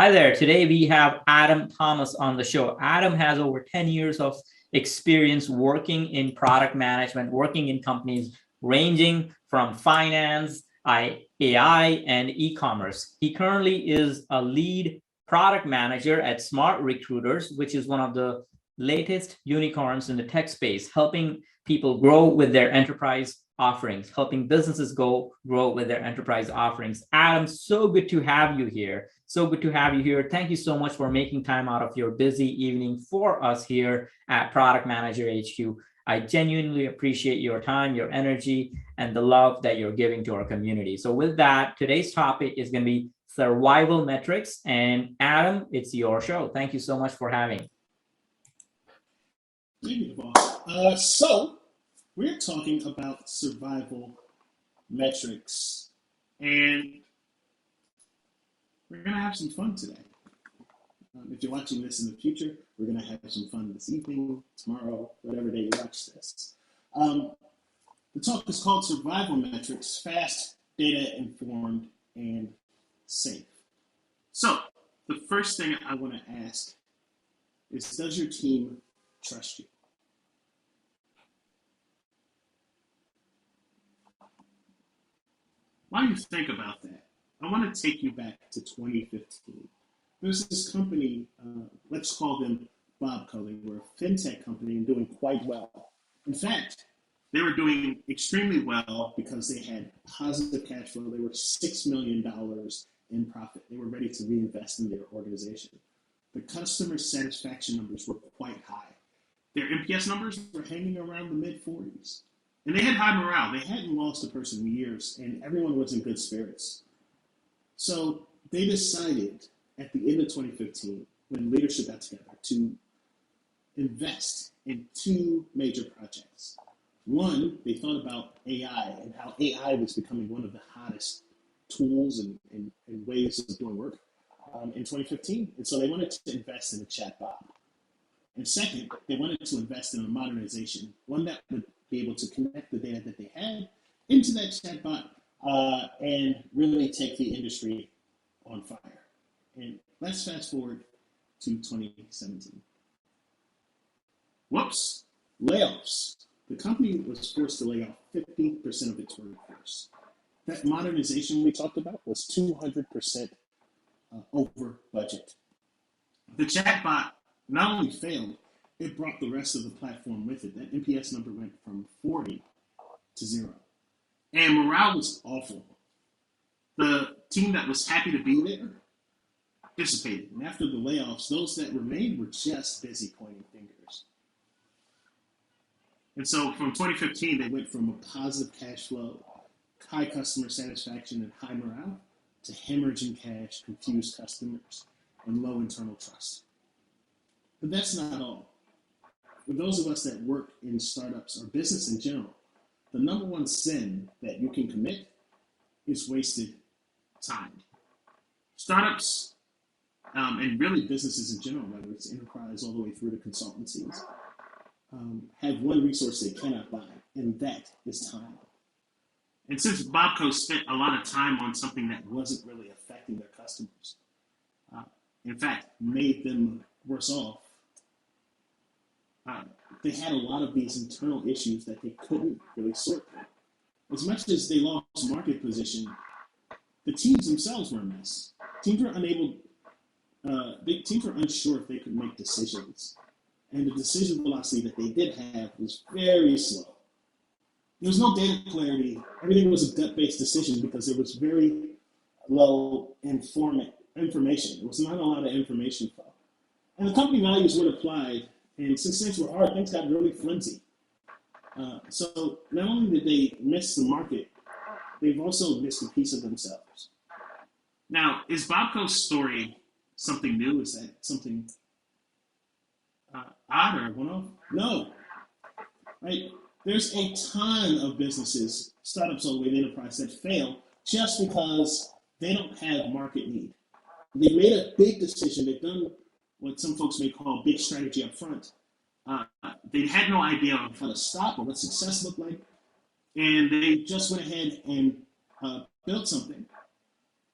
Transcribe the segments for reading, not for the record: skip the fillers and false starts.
Hi there. Today we have Adam Thomas on the show. Adam has over 10 years of experience working in product management, working in companies ranging from finance, AI, and e-commerce. He currently is a lead product manager at Smart Recruiters, which is one of the latest unicorns in the tech space, helping people grow with their enterprise offerings, helping businesses grow with their enterprise offerings. Adam, so good to have you here. So good to have you here. Thank you so much for making time out of your busy evening for us here at Product Manager HQ. I genuinely appreciate your time, your energy, and the love that you're giving to our community. So with that, today's topic is going to be survival metrics. And Adam, it's your show. Thank you so much for having. Thank you, boss. So we're talking about survival metrics, and we're going to have some fun today. If you're watching this in the future, we're going to have some fun this evening, tomorrow, whatever day you watch this. The talk is called Survival Metrics, Fast, Data Informed, and Safe. So the first thing I want to ask is, does your team trust you? While you think about that, I want to take you back to 2015. There's this company, let's call them Bobco. They were a fintech company and doing quite well. In fact, they were doing extremely well because they had positive cash flow. They were $6 million in profit. They were ready to reinvest in their organization. The customer satisfaction numbers were quite high. Their NPS numbers were hanging around the mid-40s. And they had high morale. They hadn't lost a person in years, and everyone was in good spirits. So they decided at the end of 2015, when leadership got together, to invest in two major projects. One, they thought about AI and how AI was becoming one of the hottest tools and ways of doing work in 2015. And so they wanted to invest in a chatbot. And second, they wanted to invest in a modernization, one that would be able to connect the data that they had into that chatbot and really take the industry on fire. And let's fast forward to 2017. Whoops, layoffs. The company was forced to lay off 50% of its workforce. That modernization we talked about was 200% over budget. The chatbot not only failed, it brought the rest of the platform with it. That NPS number went from 40 to 0. And morale was awful. The team that was happy to be there dissipated. And after the layoffs, those that remained were just busy pointing fingers. And so from 2015, they went from a positive cash flow, high customer satisfaction, and high morale to hemorrhaging cash, confused customers, and low internal trust. But that's not all. For those of us that work in startups or business in general, the number one sin that you can commit is wasted time. Startups and really businesses in general, whether it's enterprise all the way through to consultancies, have one resource they cannot buy, and that is time. And since Bobco spent a lot of time on something that wasn't really affecting their customers, in fact, made them worse off, they had a lot of these internal issues that they couldn't really sort through. As much as they lost market position, the teams themselves were a mess. Teams were unsure if they could make decisions. And the decision velocity that they did have was very slow. There was no data clarity. Everything was a gut-based decision because there was very low information. There was not a lot of information flow. And the company values weren't applied. And since things were hard, things got really flimsy. So not only did they miss the market, they've also missed a piece of themselves. Now, is Bobco's story something new? Is that something odd or one-off? No. Right? There's a ton of businesses, startups all the way to enterprise, that fail just because they don't have market need. They've made a big decision. They've done what some folks may call big strategy up front. They had no idea of how to stop or what success looked like. And they just went ahead and built something,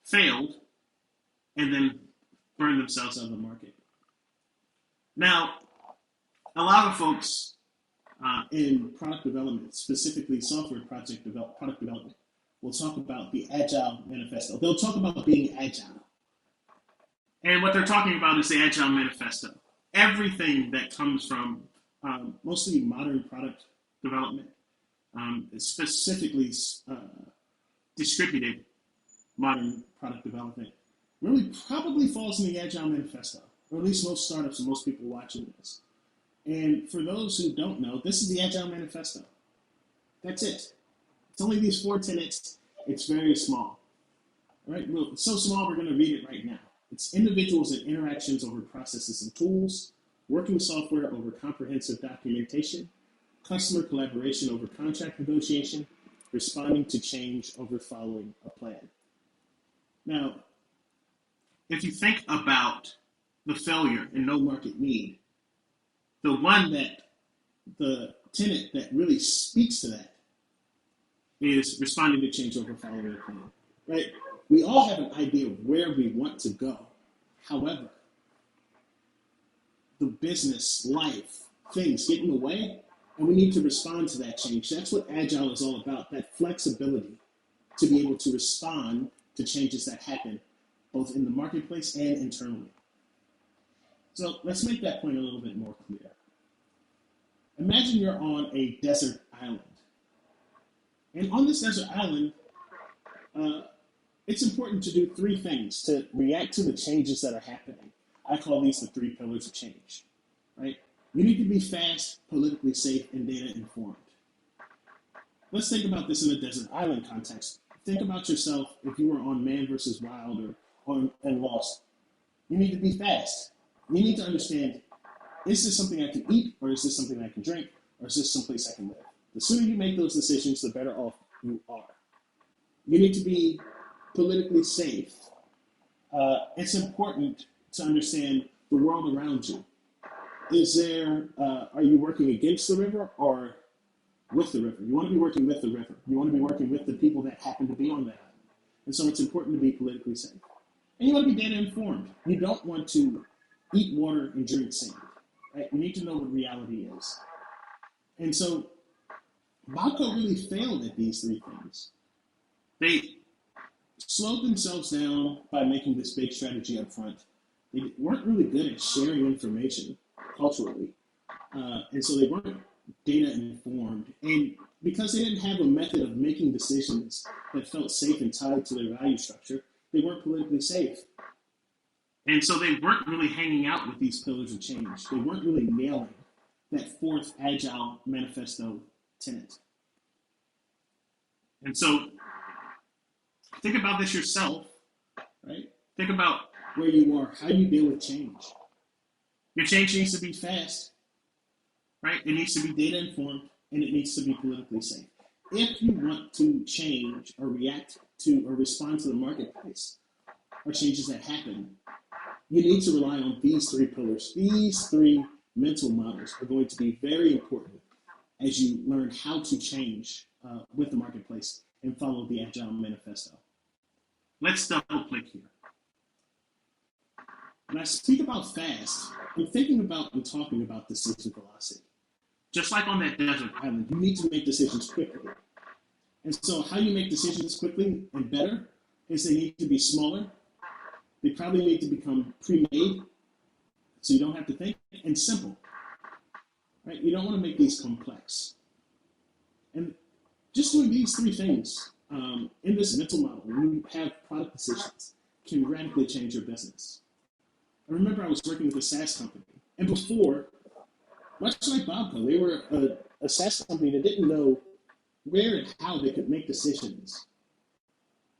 failed, and then burn themselves out of the market. Now, a lot of folks in product development, specifically software product development, will talk about the Agile Manifesto. They'll talk about being agile. And what they're talking about is the Agile Manifesto. Everything that comes from mostly modern product development, specifically distributed modern product development, really probably falls in the Agile Manifesto, or at least most startups and most people watching this. And for those who don't know, this is the Agile Manifesto. That's it. It's only these 4 tenets. It's very small. All right? Well, it's so small, we're going to read it right now. It's individuals and interactions over processes and tools, working software over comprehensive documentation, customer collaboration over contract negotiation, responding to change over following a plan. Now, if you think about the failure and no market need, the tenet that really speaks to that is responding to change over following a plan, right? We all have an idea of where we want to go. However, the business, life, things get in the way, and we need to respond to that change. That's what Agile is all about, that flexibility to be able to respond to changes that happen both in the marketplace and internally. So let's make that point a little bit more clear. Imagine you're on a desert island. And on this desert island, it's important to do 3 things to react to the changes that are happening. I call these the 3 pillars of change, right? You need to be fast, politically safe, and data informed. Let's think about this in a desert island context. Think about yourself if you were on Man vs. Wild and Lost. You need to be fast. You need to understand, is this something I can eat, or is this something I can drink, or is this someplace I can live? The sooner you make those decisions, the better off you are. You need to be politically safe. It's important to understand the world around you. Are you working against the river or with the river? You want to be working with the river. You want to be working with the people that happen to be on that island. And so it's important to be politically safe. And you want to be data informed. You don't want to eat water and drink sand, right? You need to know what reality is. And so Bobco really failed at these 3 things. They slowed themselves down by making this big strategy up front. They weren't really good at sharing information culturally. And so they weren't data informed. And because they didn't have a method of making decisions that felt safe and tied to their value structure, they weren't politically safe. And so they weren't really hanging out with these pillars of change. They weren't really nailing that 4th Agile Manifesto tenet. And so think about this yourself, right? Think about where you are, how you deal with change. Your change needs to be fast, right? It needs to be data informed, and it needs to be politically safe. If you want to change or react to or respond to the marketplace or changes that happen, you need to rely on these 3 pillars. These 3 mental models are going to be very important as you learn how to change with the marketplace and follow the Agile Manifesto. Let's double click here. When I speak about fast, I'm thinking about and talking about decision velocity. Just like on that desert island, you need to make decisions quickly. And so how you make decisions quickly and better is they need to be smaller. They probably need to become pre-made so you don't have to think, and simple. Right? You don't want to make these complex. And just doing these 3 things in this mental model, when you have product decisions, can radically change your business. I remember I was working with a SaaS company, and before, much like Bobco, they were a SaaS company that didn't know where and how they could make decisions.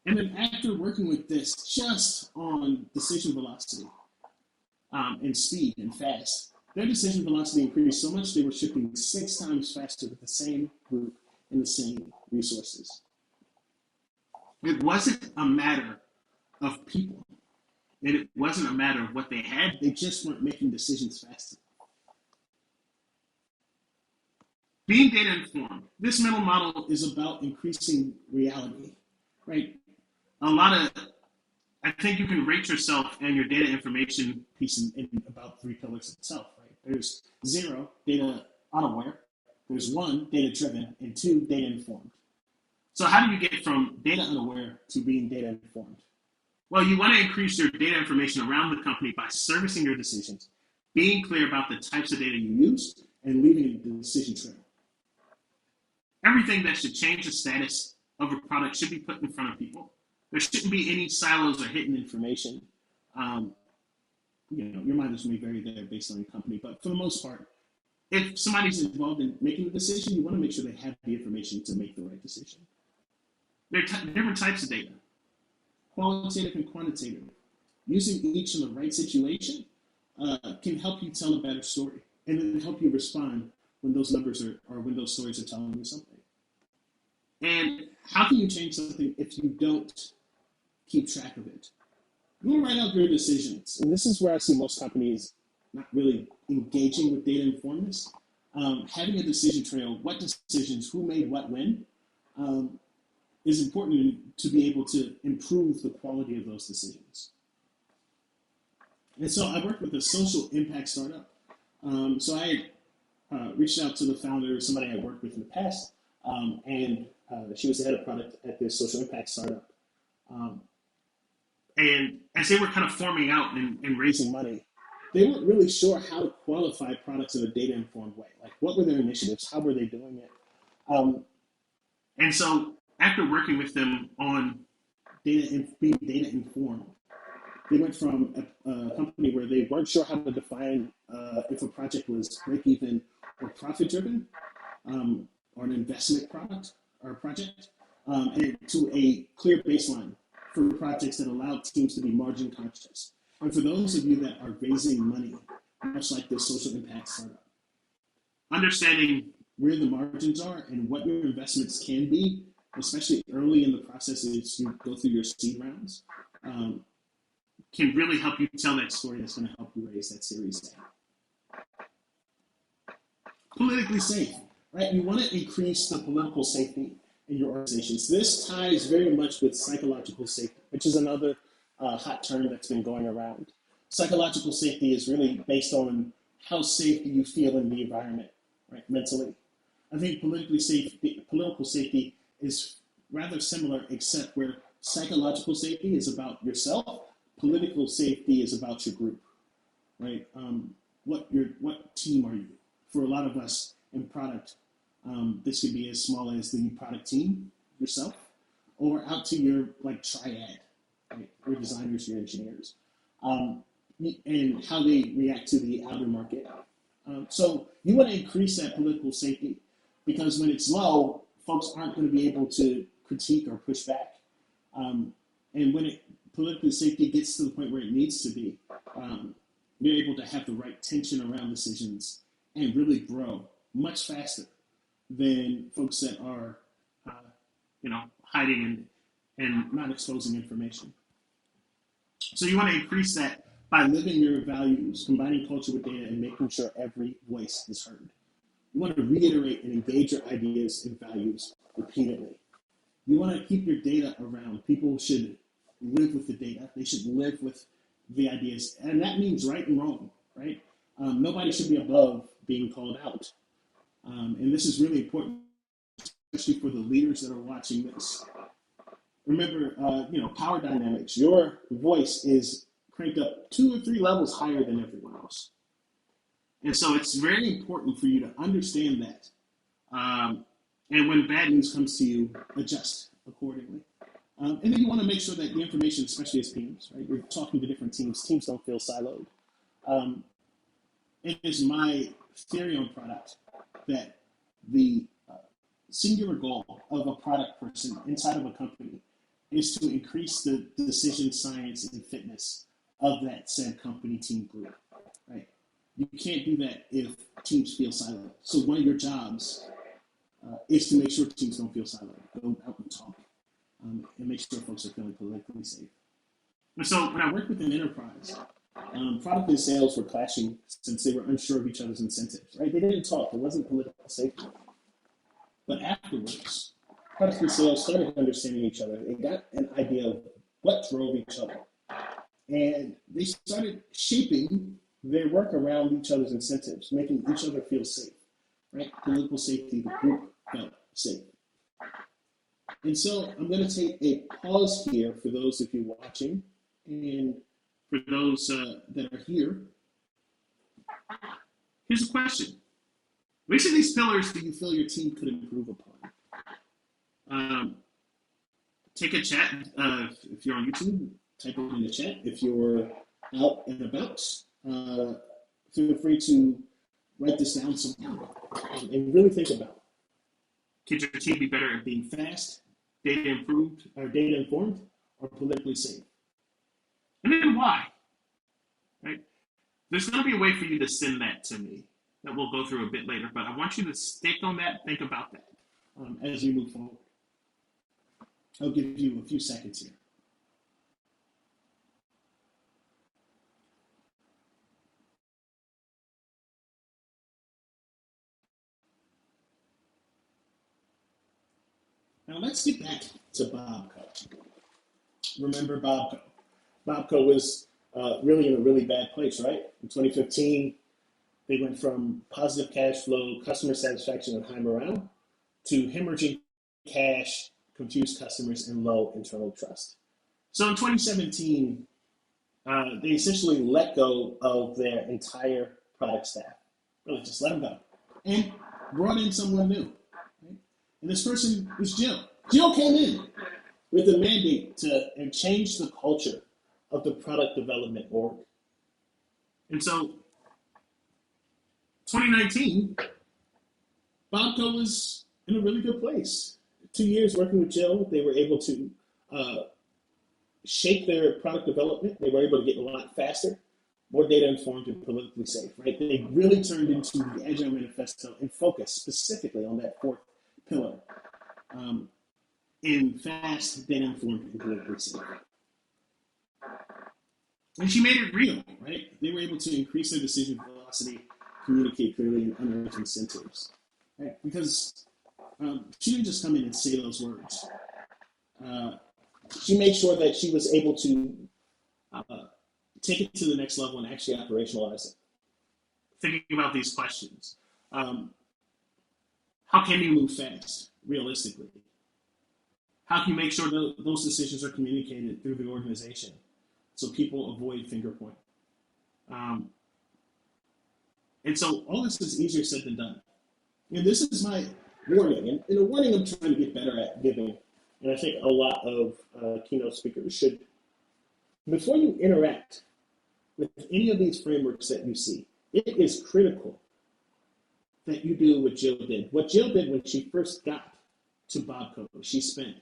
And then after working with this just on decision velocity and speed and fast, their decision velocity increased so much they were shipping 6 times faster with the same group and the same resources. It wasn't a matter of people, and it wasn't a matter of what they had. They just weren't making decisions fast enough. Being data informed, this mental model is about increasing reality, right? A lot of I think you can rate yourself and your data information piece in about three pillars itself, right? There's 0, data unaware. There's 1, data driven, and 2, data informed. So how do you get from data unaware to being data informed? Well, you want to increase your data information around the company by servicing your decisions, being clear about the types of data you use, and leaving the decision trail. Everything that should change the status of a product should be put in front of people. There shouldn't be any silos or hidden information. Your mileage may vary there based on your company, but for the most part, if somebody's involved in making a decision, you want to make sure they have the information to make the right decision. There are different types of data, qualitative and quantitative. Using each in the right situation can help you tell a better story and then help you respond when those numbers or when those stories are telling you something. And how can you change something if you don't keep track of it? You want to write out your decisions. And this is where I see most companies not really engaging with data informedness. Having a decision trail, what decisions, who made what when, is important to be able to improve the quality of those decisions. And so I worked with a social impact startup. So I reached out to the founder, somebody I worked with in the past, and she was the head of product at this social impact startup. And as they were kind of forming out and raising money, they weren't really sure how to qualify products in a data-informed way. Like, what were their initiatives? How were they doing it? And so after working with them on being data-informed, they went from a company where they weren't sure how to define if a project was break-even or profit-driven, or an investment product or project, and to a clear baseline for projects that allow teams to be margin conscious. And for those of you that are raising money, much like this social impact startup, understanding where the margins are and what your investments can be, especially early in the process as you go through your seed rounds, can really help you tell that story that's going to help you raise that Series A. Politically safe, right? You want to increase the political safety in your organizations. This ties very much with psychological safety, which is another hot term that's been going around. Psychological safety is really based on how safe do you feel in the environment, right, mentally. I think political safety is rather similar, except where psychological safety is about yourself, political safety is about your group, right? What team are you? For a lot of us in product, this could be as small as the product team, yourself, or out to your triad, right? Your designers, your engineers, and how they react to the outer market. So you want to increase that political safety because when it's low, folks aren't going to be able to critique or push back. And when political safety gets to the point where it needs to be, you're able to have the right tension around decisions and really grow much faster than folks that are, hiding and not exposing information. So you want to increase that by living your values, combining culture with data, and making sure every voice is heard. You want to reiterate and engage your ideas and values repeatedly. You want to keep your data around. People should live with the data. They should live with the ideas. And that means right and wrong, right? Nobody should be above being called out. And this is really important, especially for the leaders that are watching this. Remember, power dynamics. Your voice is cranked up 2 or 3 levels higher than everyone else. And so it's very important for you to understand that. And when bad news comes to you, adjust accordingly. And then you want to make sure that the information, especially as teams, right? You're talking to different teams. Teams don't feel siloed. It is my theory on product that the singular goal of a product person inside of a company is to increase the decision science and fitness of that said company team group, right? You can't do that if teams feel siloed. So one of your jobs is to make sure teams don't feel siloed. Go out and talk and make sure folks are feeling politically safe. And so when I worked with an enterprise, product and sales were clashing since they were unsure of each other's incentives, right? They didn't talk. There wasn't political safety. But afterwards, product and sales started understanding each other. They got an idea of what drove each other. And they started shaping their work around each other's incentives, making each other feel safe, right? Political safety, the group felt safe. And so I'm going to take a pause here for those of you watching, and for those that are here. Here's a question. Which of these pillars do you feel your team could improve upon? Take a chat. If you're on YouTube, type it in the chat. If you're out and about, feel free to write this down somewhere and really think about it. Could your team be better at being fast, data informed, or politically safe? And then why? Right? There's going to be a way for you to send that to me that we'll go through a bit later, but I want you to stick on that, think about that as we move forward. I'll give you a few seconds here. Now let's get back to Bobco. Remember Bobco. Bobco was really in a really bad place, right? In 2015, they went from positive cash flow, customer satisfaction, and high morale to hemorrhaging cash, confused customers, and low internal trust. So in 2017, they essentially let go of their entire product staff. Really, just let them go. And brought in someone new. Right? And this person was Jill. Jill came in with a mandate to change the culture of the product development org. And so 2019, Bobco was in a really good place. 2 years working with Jill, they were able to shape their product development. They were able to get a lot faster, more data informed, and politically safe, right? They really turned into the Agile Manifesto and focused specifically on that fourth pillar in fast, data informed, and politically safe. And she made it real, right? They were able to increase their decision velocity, communicate clearly, and unearth incentives, right? Because she didn't just come in and say those words. She made sure that she was able to take it to the next level and actually operationalize it. Thinking about these questions. How can you move fast, realistically? How can you make sure those decisions are communicated through the organization so people avoid finger point? And so all this is easier said than done. And this is my warning, and a warning I'm trying to get better at giving, and I think a lot of keynote speakers should. Before you interact with any of these frameworks that you see, it is critical that you do what Jill did. What Jill did when she first got to Bobco, she spent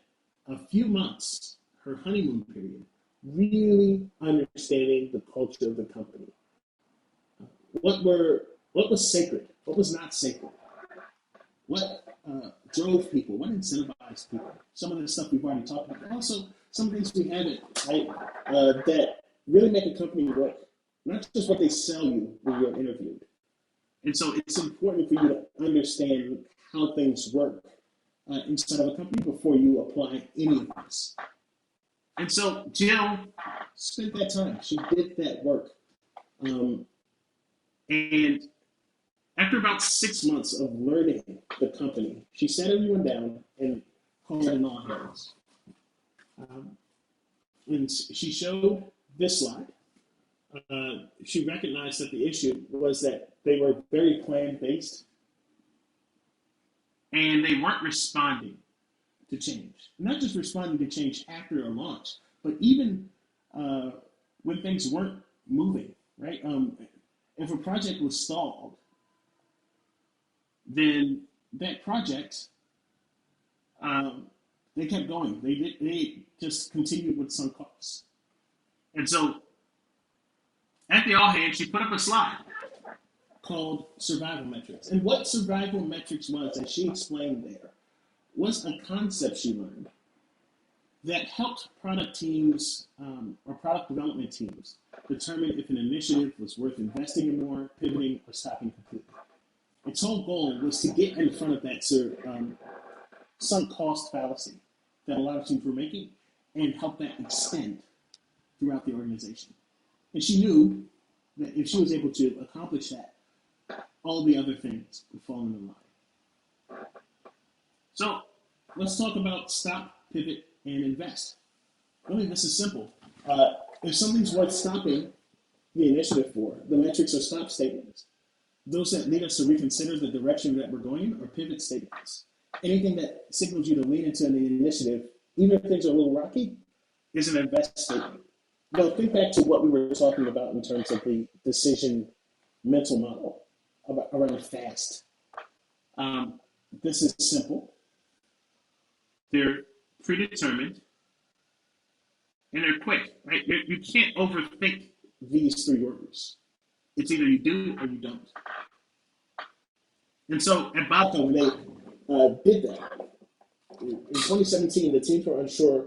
a few months, her honeymoon period, really understanding the culture of the company. What was sacred? What was not sacred? What drove people? What incentivized people? Some of the stuff we've already talked about. Also, some things we haven't, right? That really make a company work. Not just what they sell you when you're interviewed. And so it's important for you to understand how things work inside of a company before you apply any of this. And so Jill spent that time. She did that work. And after about 6 months of learning the company, she sat everyone down and called an all hands. And she showed this slide. She recognized that the issue was that they were very plan-based and they weren't responding to change. Not just responding to change after a launch, but even when things weren't moving, right? If a project was stalled, then that project, they kept going. They just continued with some costs. And so at the all hands, she put up a slide called survival metrics. And what survival metrics was, as she explained there, was a concept she learned that helped product teams or product development teams determine if an initiative was worth investing in more, pivoting, or stopping completely. Its whole goal was to get in front of that sunk cost fallacy that a lot of teams were making and help that extend throughout the organization. And she knew that if she was able to accomplish that, all the other things would fall into line. So let's talk about stop, pivot, and invest. Really, this is simple. If something's worth stopping the initiative for, the metrics are stop statements. Those that lead us to reconsider the direction that we're going in are pivot statements. Anything that signals you to lean into the initiative, even if things are a little rocky, is an invest statement. Now, think back to what we were talking about in terms of the decision mental model around fast. This is simple. They're predetermined and they're quick, right? You can't overthink these three words. It's either you do or you don't. And so at Babco, when they did that, in 2017, the teams were unsure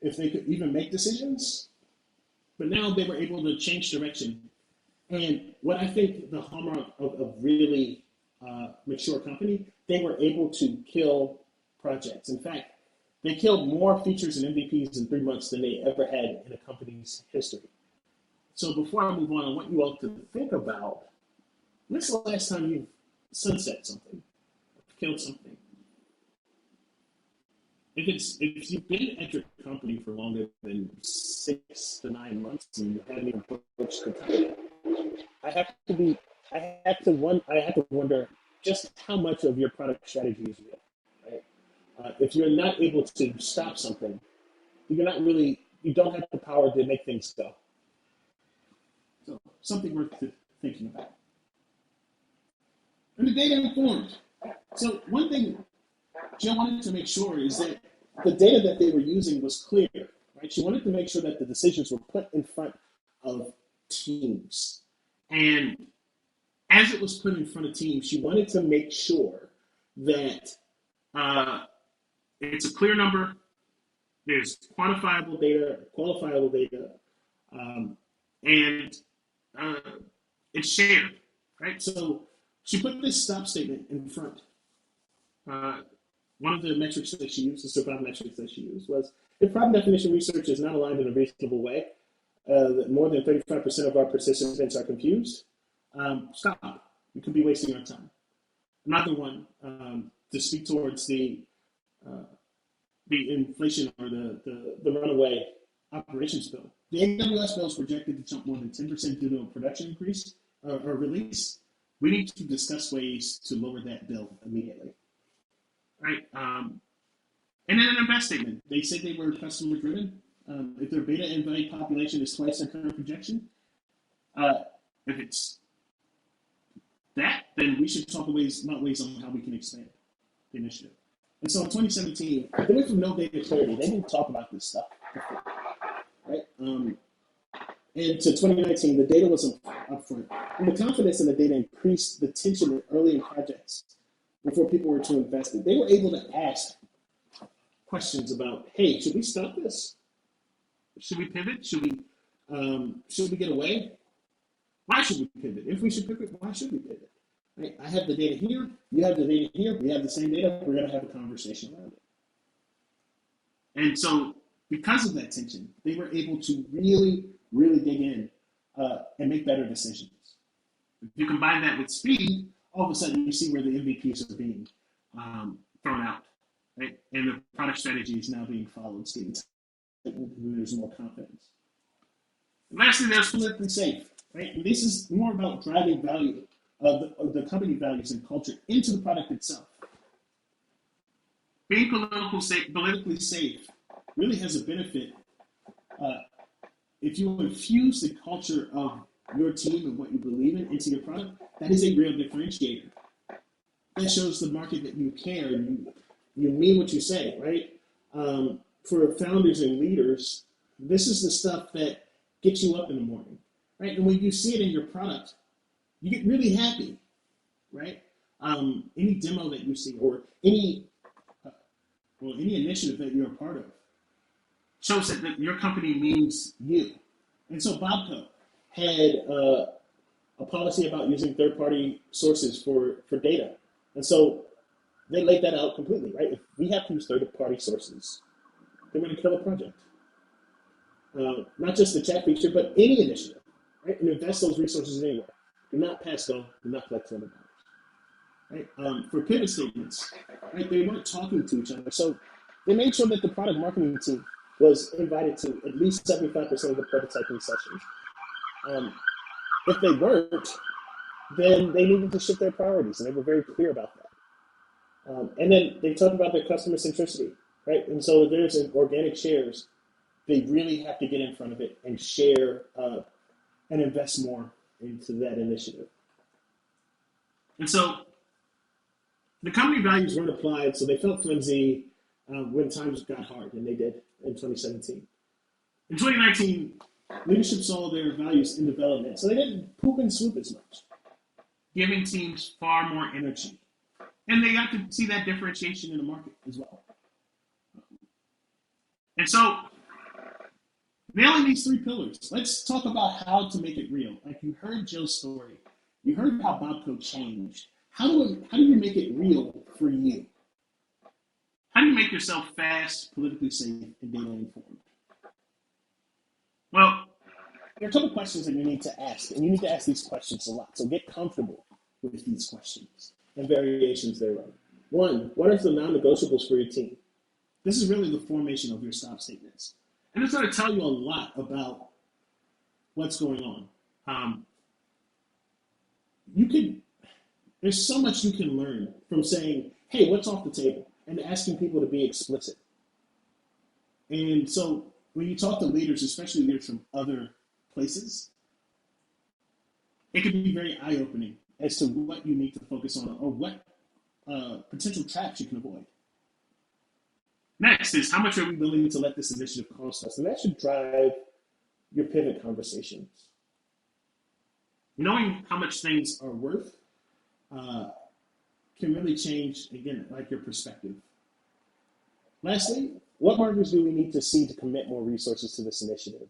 if they could even make decisions, but now they were able to change direction. And what I think the hallmark of a really mature company, they were able to kill projects. In fact, they killed more features and MVPs in 3 months than they ever had in a company's history. So before I move on, I want you all to think about, when's the last time you've sunset something, killed something? If you've been at your company for longer than 6 to 9 months and you haven't even approached the company, I have to wonder just how much of your product strategy is real, right? If you're not able to stop something, you don't have the power to make things go. So something worth thinking about. And the data informed. So one thing Jill wanted to make sure is that the data that they were using was clear, right? She wanted to make sure that the decisions were put in front of teams. And as it was put in front of teams, she wanted to make sure that it's a clear number, there's quantifiable data, qualifiable data, and it's shared, right? So she put this stop statement in front. One of the metrics that she used, the survival metrics that she used, was if problem definition research is not aligned in a reasonable way, that more than 35% of our participants are confused, stop. You could be wasting our time. Another one, to speak towards the inflation or the runaway operations bill. The AWS bill is projected to jump more than 10% due to a production increase or release. We need to discuss ways to lower that bill immediately. Right? And then an invest statement. They said they were customer driven. If their beta invite population is twice their current projection, if it's that, then we should talk about ways on how we can expand the initiative. And so in 2017, they went from no data clarity. They didn't talk about this stuff before, right? And to 2019, the data was upfront. And the confidence in the data increased the tension early in projects before people were to invest it. They were able to ask questions about, hey, should we stop this? Should we pivot? Should we get away? Why should we pivot? If we should pivot, why should we pivot? Right? I have the data here. You have the data here. We have the same data. We're going to have a conversation around it. And so because of that tension, they were able to really, really dig in and make better decisions. If you combine that with speed, all of a sudden you see where the MVPs are being thrown out, right? And the product strategy is now being followed. There's more confidence. And lastly, there's politically safe, right? And this is more about driving value of the company values and culture into the product itself. Being politically safe really has a benefit if you infuse the culture of your team and what you believe in into your product. That is a real differentiator. That shows the market that you care and you mean what you say, right? For founders and leaders, this is the stuff that gets you up in the morning, right? And when you see it in your product, you get really happy, right? Any demo that you see or any initiative that you're a part of shows that your company means you. And so Babco had a policy about using third-party sources for data. And so they laid that out completely, right? If we have to use third-party sources, they're going to kill a project. Not just the chat feature, but any initiative, right? And invest those resources anywhere. Do not pass go. Do not collect $200. Right? For pivot statements, right? They weren't talking to each other, so they made sure that the product marketing team was invited to at least 75% of the prototyping sessions. If they weren't, then they needed to shift their priorities, and they were very clear about that. And then they talked about their customer centricity, right? And so if there's an organic shares, they really have to get in front of it and share and invest more into that initiative. And so the company values weren't applied, so they felt flimsy when times got hard, and they did in 2017. In 2019, leadership saw their values in development, so they didn't poop and swoop as much, giving teams far more energy. And they got to see that differentiation in the market as well. And so, nailing these 3 pillars, let's talk about how to make it real. Like you heard Joe's story. You heard how Bobco changed. How do you make it real for you? How do you make yourself fast, politically safe, and data informed? Well, there are a couple questions that you need to ask, and you need to ask these questions a lot. So get comfortable with these questions and variations thereof. 1, what are the non-negotiables for your team? This is really the formation of your stop statements. And it's going to tell you a lot about what's going on. There's so much you can learn from saying, hey, what's off the table? And asking people to be explicit. And so when you talk to leaders, especially leaders from other places, it can be very eye-opening as to what you need to focus on or what potential traps you can avoid. Next is how much are we willing to let this initiative cost us? And that should drive your pivot conversations. Knowing how much things are worth can really change, again, like your perspective. Lastly, what markers do we need to see to commit more resources to this initiative?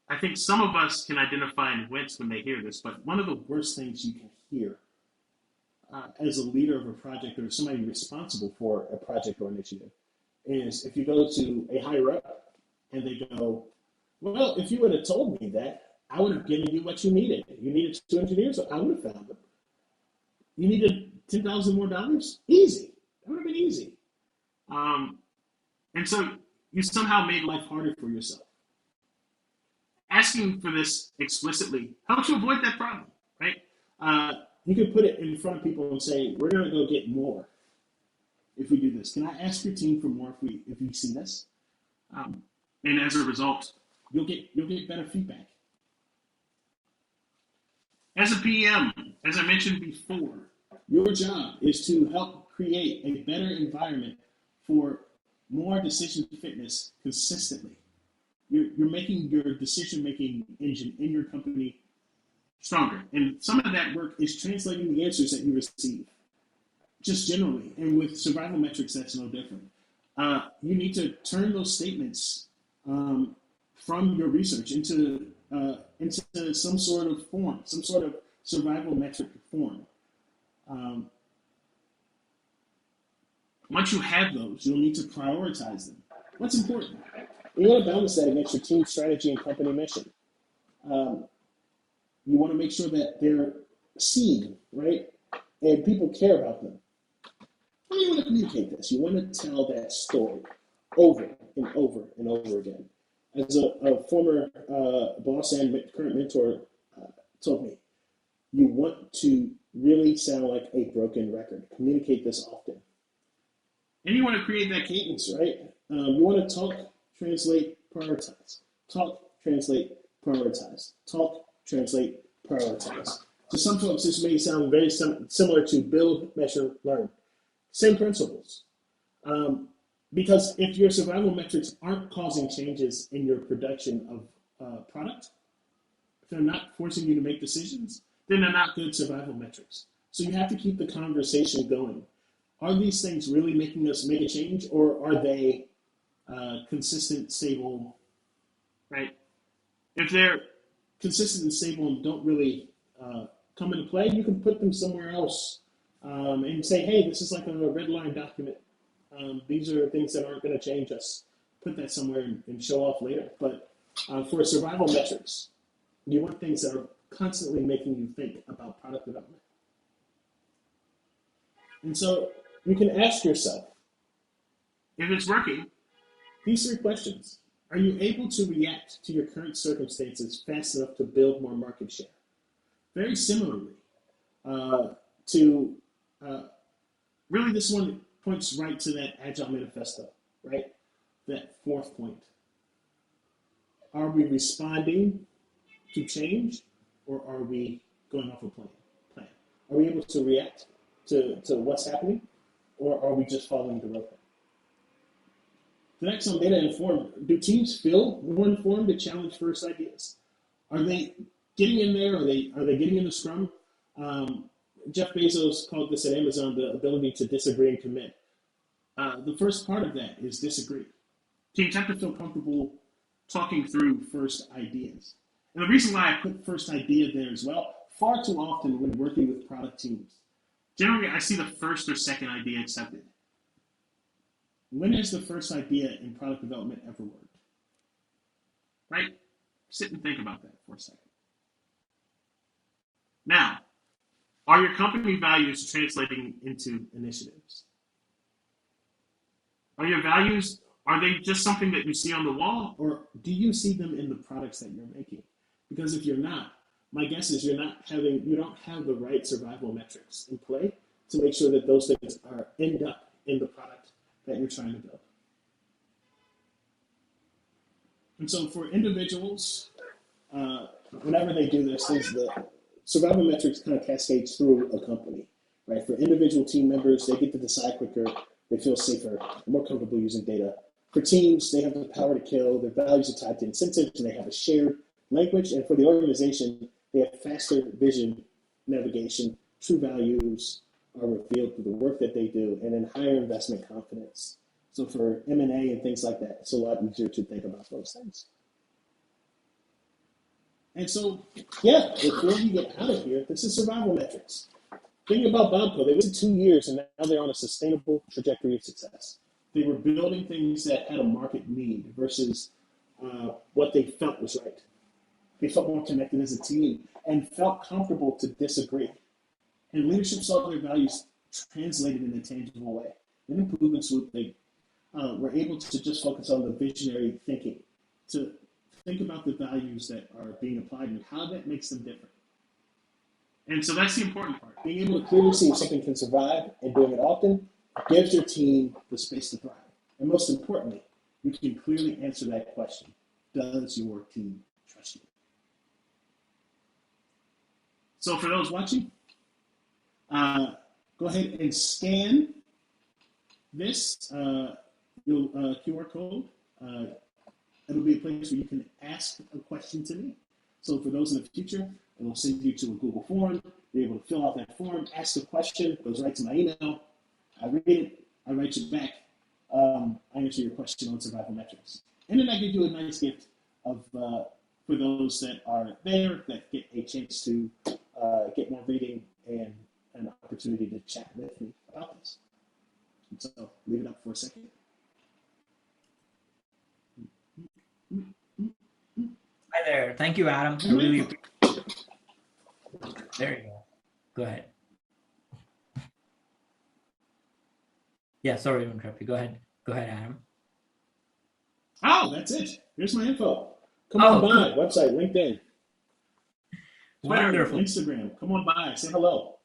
I think some of us can identify and wince when they hear this, but one of the worst things you can hear as a leader of a project or somebody responsible for a project or initiative is if you go to a higher up and they go, well, if you would have told me that, I would have given you what you needed. You needed 2 engineers, I would have found them. You needed $10,000 more dollars? Easy. That would have been easy. And so you somehow made life harder for yourself. Asking for this explicitly helps you avoid that problem, right? You can put it in front of people and say, we're going to go get more if we do this. Can I ask your team for more if you see this? And as a result, you'll get better feedback. As a PM, as I mentioned before, your job is to help create a better environment for more decision fitness consistently. You're making your decision-making engine in your company stronger. And some of that work is translating the answers that you receive, just generally. And with survival metrics, that's no different. You need to turn those statements from your research into some sort of form, some sort of survival metric form. Once you have those, you'll need to prioritize them. What's important? You want to balance that against your team strategy and company mission. You want to make sure that they're seen, right? And people care about them. How do you want to communicate this? You want to tell that story over and over and over again. As a former boss and current mentor told me, you want to really sound like a broken record. Communicate this often. And you want to create that cadence, right? You want to talk, translate, prioritize. Talk, translate, prioritize. Talk, translate, prioritize. To some folks, this may sound very similar to build, measure, learn. Same principles. Because if your survival metrics aren't causing changes in your production of product, if they're not forcing you to make decisions, then they're not good survival metrics. So you have to keep the conversation going. Are these things really making us make a change, or are they consistent, stable, right? If they're consistent and stable and don't really come into play, you can put them somewhere else and say, hey, this is like a red line document. These are things that aren't going to change us. Put that somewhere and show off later. But for survival metrics, you want things that are constantly making you think about product development. And so you can ask yourself, if it's working, these 3 questions. Are you able to react to your current circumstances fast enough to build more market share? Very similarly really this one points right to that Agile Manifesto, right? That 4th point. Are we responding to change, or are we going off a plan? Are we able to react to what's happening, or are we just following the roadmap? The next one, data informed. Do teams feel more informed to challenge first ideas? Are they getting in there? Are they getting in the scrum? Jeff Bezos called this at Amazon the ability to disagree and commit. The first part of that is disagree. Teams have to feel comfortable talking through first ideas. And the reason why I put first idea there as well, far too often when working with product teams, generally I see the first or second idea accepted. When has the first idea in product development ever worked? Right? Sit and think about that for a second. Now, are your company values translating into initiatives? Are your values, are they just something that you see on the wall, or do you see them in the products that you're making? Because if you're not, my guess is you don't have the right survival metrics in play to make sure that those things end up in the product that you're trying to build. And so for individuals, whenever they do this, the survival metrics kind of cascades through a company, right? For individual team members, they get to decide quicker, they feel safer, more comfortable using data. For teams, they have the power to kill, their values are tied to incentives, and they have a shared language. And for the organization, they have faster vision, navigation, true values are revealed through the work that they do, and then higher investment confidence. So for M&A and things like that, it's a lot easier to think about those things. And so, yeah, before we get out of here, this is survival metrics. Think about Bobco. They waited 2 years, and now they're on a sustainable trajectory of success. They were building things that had a market need versus what they felt was right. They felt more connected as a team and felt comfortable to disagree. And leadership saw their values translated in a tangible way. And in Proven Swoop, they were able to just focus on the visionary thinking, to think about the values that are being applied and how that makes them different. And so that's the important part. Being able to clearly see if something can survive and doing it often gives your team the space to thrive. And most importantly, you can clearly answer that question. Does your team trust you? So for those watching, go ahead and scan this QR code. It'll be a place where you can ask a question to me. So for those in the future, it'll send you to a Google form. You're able to fill out that form, ask a question, it goes right to my email. I read it, I write you back. I answer your question on survival metrics. And then I give you a nice gift of for those that are there that get a chance to get more reading and an opportunity to chat with me about this. And so leave it up for a second. Hi there. Thank you, Adam. I really appreciate it. There you go. Go ahead. Yeah, sorry to interrupt you. Go ahead. Go ahead, Adam. Oh, that's it. Here's my info. Come on by. Website, LinkedIn, Twitter, wonderful. Instagram. Come on by. Say hello.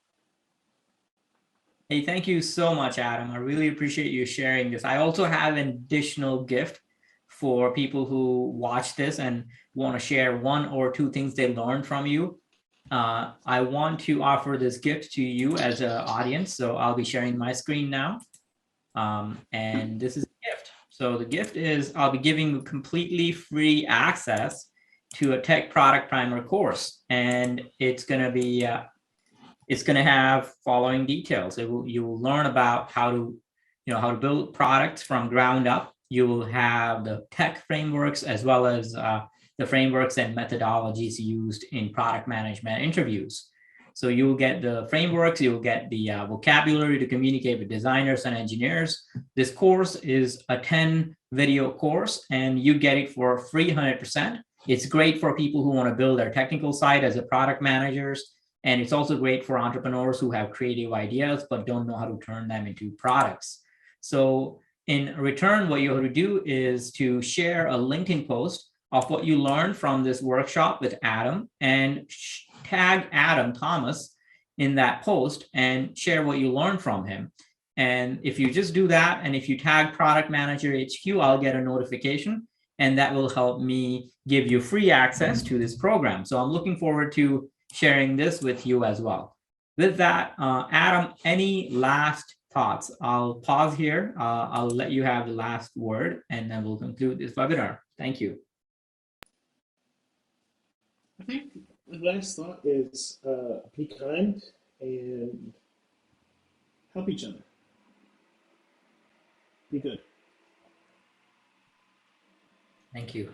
Hey, thank you so much, Adam. I really appreciate you sharing this. I also have an additional gift for people who watch this and want to share 1 or 2 things they learned from you. I want to offer this gift to you as an audience. So I'll be sharing my screen now. And this is a gift. So the gift is I'll be giving you completely free access to a tech product primer course. And it's going to be, it's going to have following details. You will learn about how to build products from ground up. You will have the tech frameworks as well as the frameworks and methodologies used in product management interviews. So you'll get the frameworks, you'll get the vocabulary to communicate with designers and engineers. This course is a 10 video course, and you get it for free 100%. It's great for people who want to build their technical side as a product managers. And it's also great for entrepreneurs who have creative ideas, but don't know how to turn them into products. So in return, what you have to do is to share a LinkedIn post of what you learned from this workshop with Adam, and tag Adam Thomas in that post and share what you learned from him. And if you just do that, and if you tag Product Manager HQ, I'll get a notification, and that will help me give you free access to this program. So I'm looking forward to sharing this with you as well. With that, Adam, any last thoughts? I'll pause here. I'll let you have the last word, and then we'll conclude this webinar. Thank you. I think the last thought is be kind and help each other. Be good. Thank you.